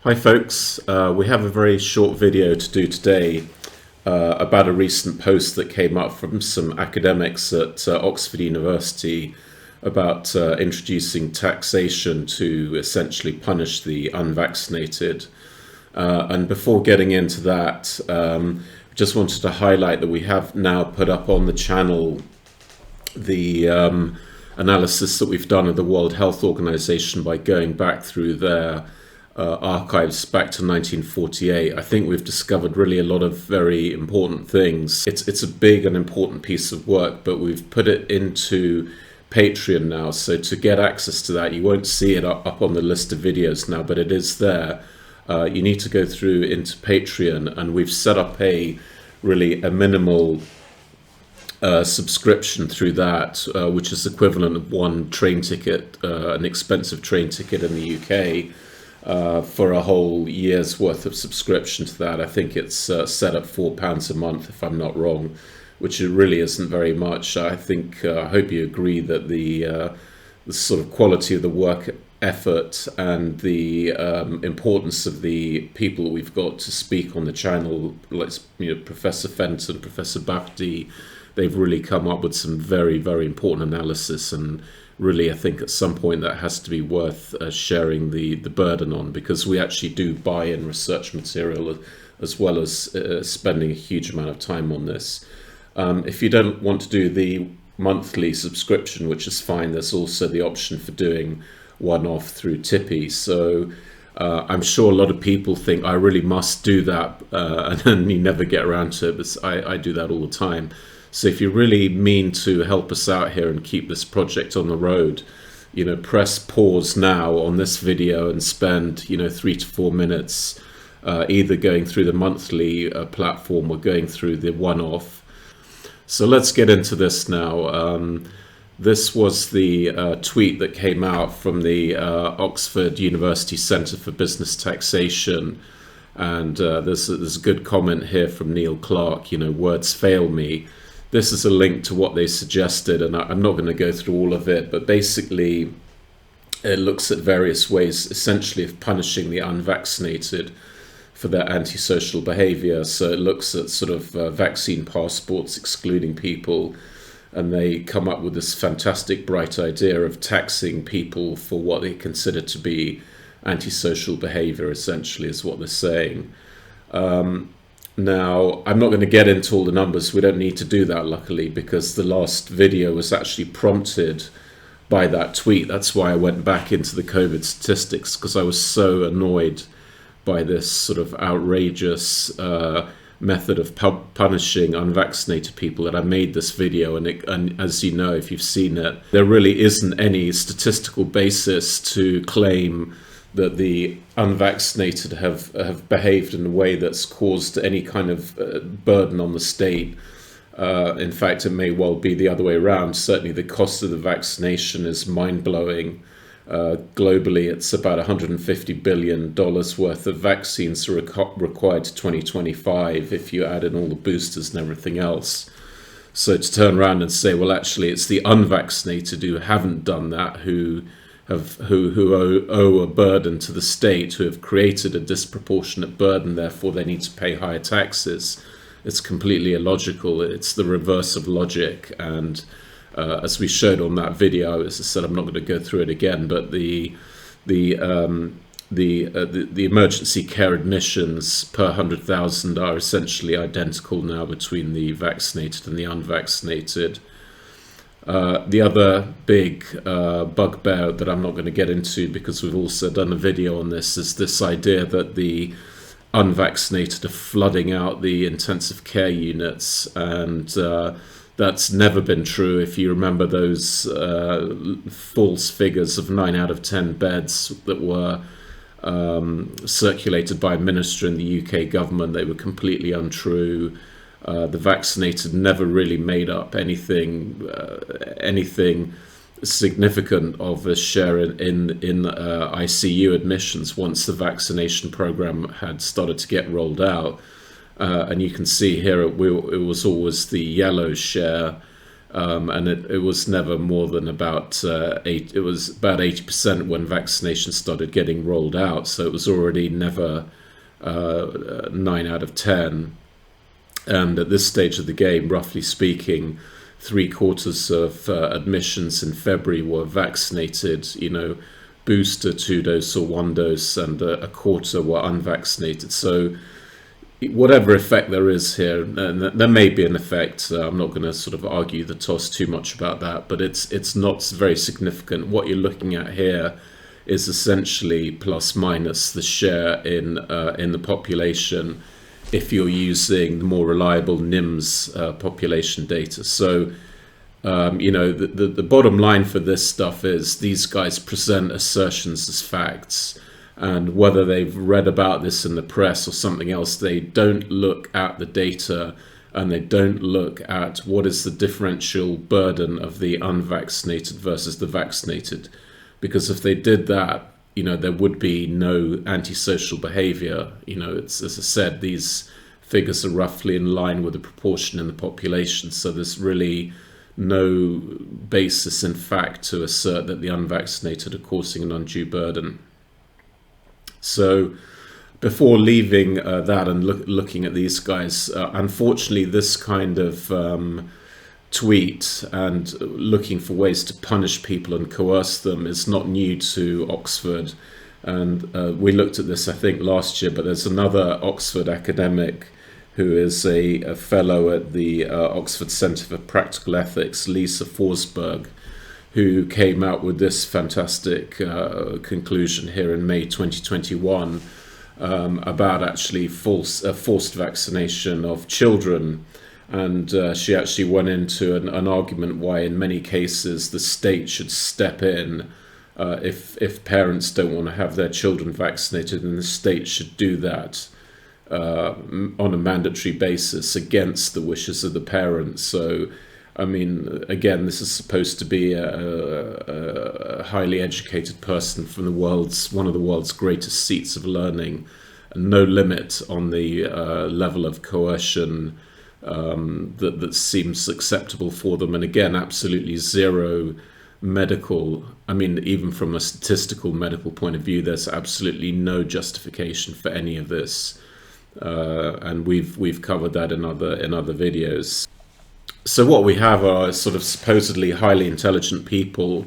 Hi folks, we have a very short video to do today about a recent post that came up from some academics at Oxford University about introducing taxation to essentially punish the unvaccinated. And before getting into that, just wanted to highlight that we have now put up on the channel the analysis that we've done of the World Health Organization by going back through their archives back to 1948. I think we've discovered really a lot of very important things. It's a big and important piece of work, but we've put it into Patreon now. So to get access to that, you won't see it up on the list of videos now, but it is there. You need to go through into Patreon, and we've set up a minimal subscription through that, which is equivalent of one train ticket, an expensive train ticket in the UK. For a whole year's worth of subscription to that. I think it's set at £4 a month, if I'm not wrong, which it really isn't very much. I think I hope you agree that the sort of quality of the work effort and the importance of the people we've got to speak on the channel, like Professor Fenton, Professor Bhakdi, they've really come up with some very, very important analysis, and really I think at some point that has to be worth sharing the burden on, because we actually do buy in research material as well as spending a huge amount of time on this. If you don't want to do the monthly subscription, which is fine, there's also the option for doing one-off through Tippy. So I'm sure a lot of people think I really must do that, and then you never get around to it, but I do that all the time. So if you really mean to help us out here and keep this project on the road, press pause now on this video and spend 3 to 4 minutes either going through the monthly platform or going through the one-off. So let's get into this now. This was the tweet that came out from the Oxford University Centre for Business Taxation, and there's a good comment here from Neil Clark. Words fail me. This is a link to what they suggested, and I'm not going to go through all of it, but basically it looks at various ways essentially of punishing the unvaccinated for their antisocial behavior. So it looks at sort of vaccine passports excluding people, and they come up with this fantastic bright idea of taxing people for what they consider to be antisocial behavior, essentially, is what they're saying. Now, I'm not going to get into all the numbers. We don't need to do that, luckily, because the last video was actually prompted by that tweet. That's why I went back into the COVID statistics, because I was so annoyed by this sort of outrageous method of punishing unvaccinated people that I made this video. And as you know, if you've seen it, there really isn't any statistical basis to claim that the unvaccinated have behaved in a way that's caused any kind of burden on the state. In fact, it may well be the other way around. Certainly the cost of the vaccination is mind-blowing. Globally, it's about $150 billion worth of vaccines are required to 2025 if you add in all the boosters and everything else. So to turn around and say, well, actually, it's the unvaccinated who haven't done that, who owe a burden to the state, who have created a disproportionate burden, therefore they need to pay higher taxes. It's completely illogical. It's the reverse of logic. And as we showed on that video, as I said, I'm not going to go through it again, but the emergency care admissions per 100,000 are essentially identical now between the vaccinated and the unvaccinated. The other big bugbear that I'm not going to get into, because we've also done a video on this, is this idea that the unvaccinated are flooding out the intensive care units, and that's never been true. If you remember those false figures of 9 out of 10 beds that were circulated by a minister in the UK government, they were completely untrue. The vaccinated never really made up anything significant of a share in ICU admissions once the vaccination program had started to get rolled out. And you can see here it was always the yellow share and it was never more than about it was about 80% when vaccinations started getting rolled out. So it was already never 9 out of 10. And at this stage of the game, roughly speaking, 3/4 of admissions in February were vaccinated, booster, 2-dose or 1-dose, and a quarter were unvaccinated. So whatever effect there is here, and there may be an effect, I'm not going to sort of argue the toss too much about that, but it's not very significant. What you're looking at here is essentially plus minus the share in the population if you're using the more reliable NIMS population data. So the bottom line for this stuff is these guys present assertions as facts, and whether they've read about this in the press or something else, they don't look at the data, and they don't look at what is the differential burden of the unvaccinated versus the vaccinated. Because if they did that, there would be no antisocial behavior. It's, as I said, these figures are roughly in line with the proportion in the population. So there's really no basis in fact to assert that the unvaccinated are causing an undue burden. So before leaving that and looking at these guys, unfortunately, this kind of tweet and looking for ways to punish people and coerce them is not new to Oxford. And we looked at this, I think, last year, but there's another Oxford academic who is a fellow at the Oxford Centre for Practical Ethics, Lisa Forsberg, who came out with this fantastic conclusion here in May 2021 about actually forced vaccination of children. And she actually went into an argument why in many cases the state should step in if parents don't want to have their children vaccinated, and the state should do that on a mandatory basis against the wishes of the parents. So, I mean, again, this is supposed to be a highly educated person from one of the world's greatest seats of learning, and no limit on the level of coercion that seems acceptable for them. And again, absolutely zero medical, I mean, even from a statistical medical point of view, there's absolutely no justification for any of this. And we've covered that in other videos. So what we have are sort of supposedly highly intelligent people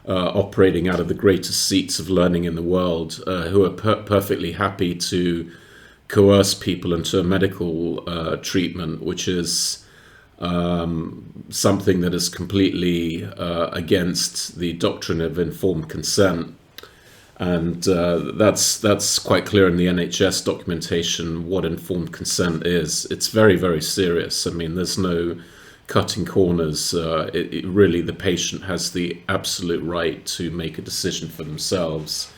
operating out of the greatest seats of learning in the world, who are perfectly happy to coerce people into a medical treatment, which is something that is completely against the doctrine of informed consent. And that's quite clear in the NHS documentation what informed consent is. It's very, very serious. I mean, there's no cutting corners. Really, the patient has the absolute right to make a decision for themselves.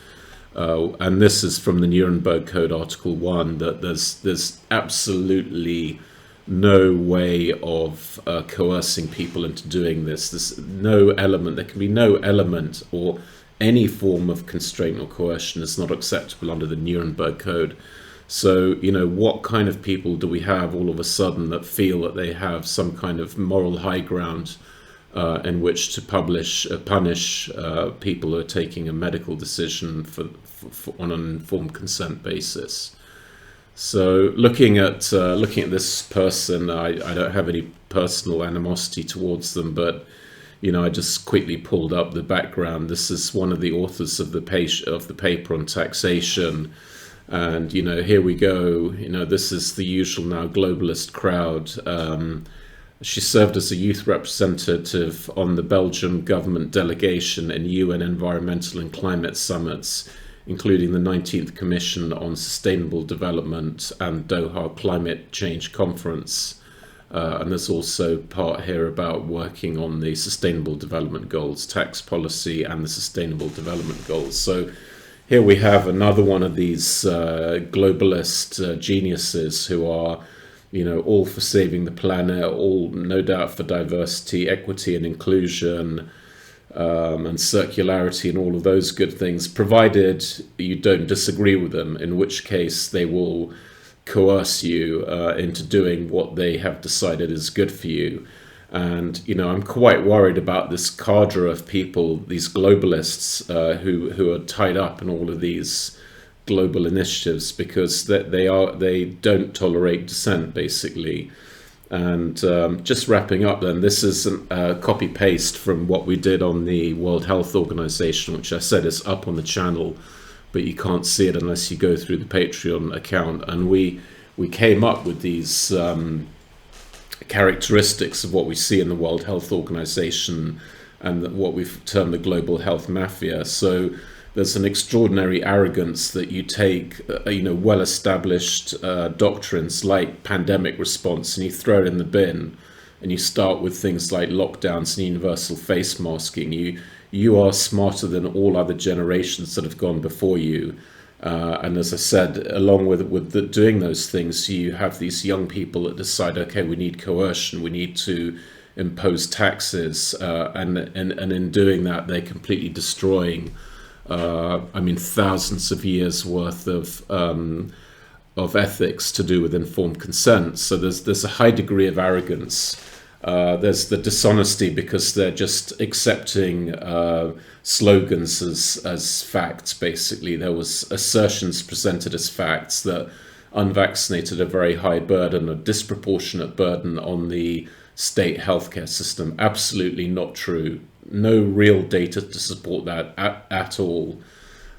And this is from the Nuremberg Code, Article 1, that there's absolutely no way of coercing people into doing this. There's no element, there can be no element or any form of constraint or coercion is not acceptable under the Nuremberg Code. So, what kind of people do we have all of a sudden that feel that they have some kind of moral high ground in which to punish people who are taking a medical decision on an informed consent basis? So, looking at this person, I don't have any personal animosity towards them, but I just quickly pulled up the background. This is one of the authors of the paper on taxation. And, here we go. This is the usual now globalist crowd. She served as a youth representative on the Belgian government delegation in UN environmental and climate summits, including the 19th Commission on Sustainable Development and Doha Climate Change Conference. And there's also part here about working on the Sustainable Development Goals, tax policy and the Sustainable Development Goals. So here we have another one of these globalist geniuses who are, all for saving the planet, all no doubt for diversity, equity and inclusion, and circularity and all of those good things, provided you don't disagree with them, in which case they will coerce you into doing what they have decided is good for you. And, I'm quite worried about this cadre of people, these globalists, who are tied up in all of these global initiatives, because they don't tolerate dissent, basically. And just wrapping up then, this is a copy paste from what we did on the World Health Organization, which I said is up on the channel, but you can't see it unless you go through the Patreon account. And we came up with these characteristics of what we see in the World Health Organization and what we've termed the global health mafia. So there's an extraordinary arrogance that you take, well-established doctrines like pandemic response, and you throw it in the bin, and you start with things like lockdowns and universal face masking. You are smarter than all other generations that have gone before you. And as I said, along with doing those things, you have these young people that decide, okay, we need coercion, we need to impose taxes, and in doing that, they're completely destroying, thousands of years worth of ethics to do with informed consent. So there's a high degree of arrogance. There's the dishonesty because they're just accepting slogans as facts, basically. There was assertions presented as facts that unvaccinated a very high burden, a disproportionate burden on the state healthcare system. Absolutely not true. No real data to support that at all.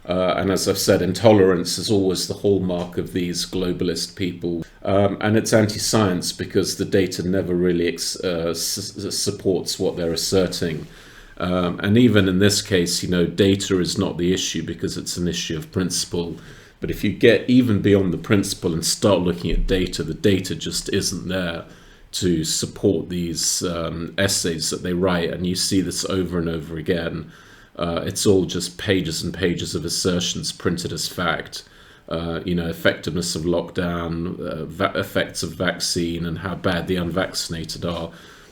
And as I've said, intolerance is always the hallmark of these globalist people. And it's anti-science because the data never really supports what they're asserting. And even in this case, data is not the issue because it's an issue of principle. But if you get even beyond the principle and start looking at data, the data just isn't there to support these essays that they write. And you see this over and over again. It's all just pages and pages of assertions printed as fact. Effectiveness of lockdown, effects of vaccine, and how bad the unvaccinated are.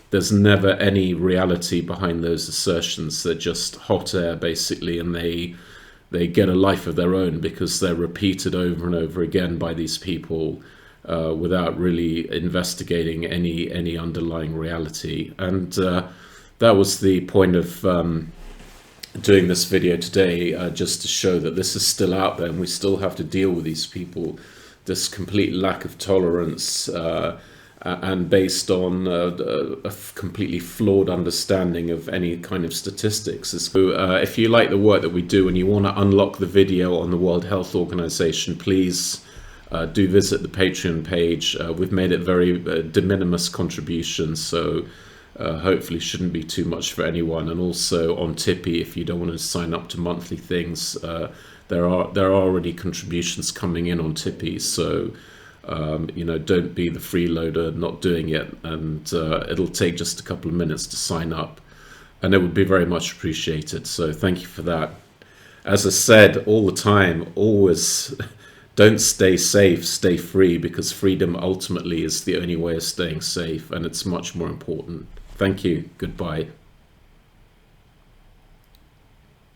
There's never any reality behind those assertions. They're just hot air, basically, and they get a life of their own because they're repeated over and over again by these people without really investigating any underlying reality. And that was the point of doing this video today, just to show that this is still out there and we still have to deal with these people, this complete lack of tolerance, and based on a completely flawed understanding of any kind of statistics. So if you like the work that we do and you want to unlock the video on the World Health Organization, please do visit the Patreon page. We've made it very de minimis contributions, so hopefully shouldn't be too much for anyone. And also on Tippy, if you don't want to sign up to monthly things, there are already contributions coming in on Tippy, so don't be the freeloader not doing it, and it'll take just a couple of minutes to sign up, and it would be very much appreciated. So thank you for that. As I said all the time, always don't stay safe, stay free, because freedom ultimately is the only way of staying safe, and it's much more important. Thank you. Goodbye.